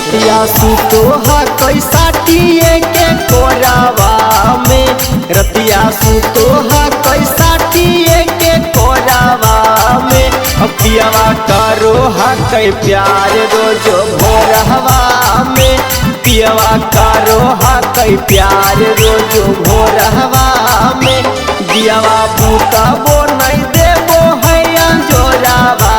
रतिया सुतो हा कैसा टिए के कोरावा में, रतिया सुतो हा कैसा टिए के कोरावा में। पियवा करो हा कै प्यार रोजो भोरहवा में, पियवा करो हा कै प्यार रोजो भोरहवा में। दियावा बूता वो नहीं देवो है अंजोरावा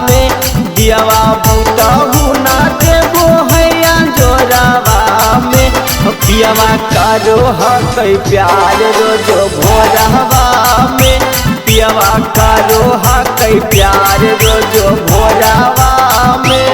में, दियावा बूता हूँ ना देवो है अंजोरावा में। पियवा करो हा कै प्यार रोजो भोरहवा में, पियवा करो हा कै प्यार रोजो भोरहवा में।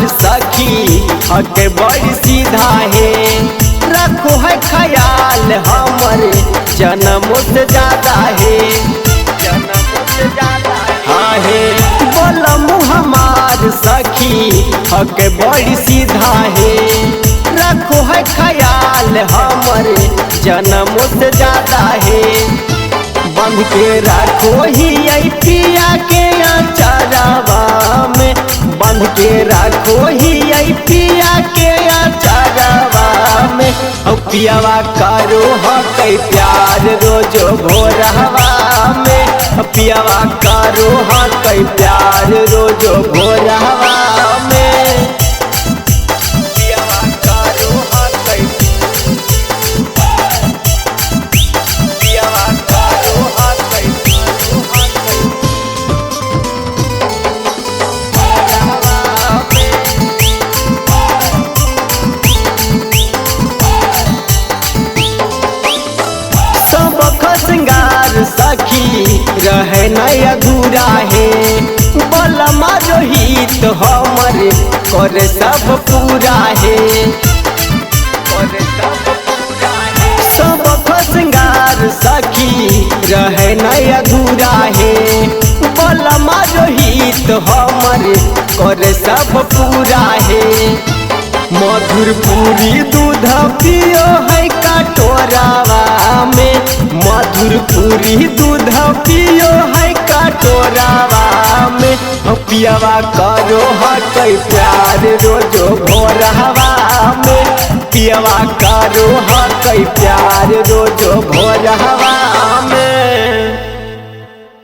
सखी हके बड़ी सीधा है, रखो है ख्याल हमरे जन्म से ज्यादा है, जन्म से ज्यादा हाँ है। बोलम हमार सखी हके बड़ी सीधा है, रखो है ख्याल हमरे जन्म से ज्यादा है। बंध के रखो ही पिया के अचारवा में, बंध के रखो ही पिया के अचारवा में। पियावा करो हा कै प्यार रोजो भोरहवा में, पियावा करो हा कै प्यार रोजो भोरहवा में। पियावा करो हा कै पियावा करो हा कै श्रृंगार सखी रहे नहीं अधूरा है। बलमा रोहित हमरे करे सब पूरा है, करे सब पूरा है। सब श्रृंगार सखी रहे नहीं अधूरा है। बलमा रोहित हमरे करे सब पूरा है। मधुर पूरी दूध पियो है कटोरावा में, मधुर पूरी दूध पियो है कटोरावा में। पियवा करो हा कै प्यार रोजो भोरहवा में, पियवा करो हा कै प्यार रोजो भोरहवा में।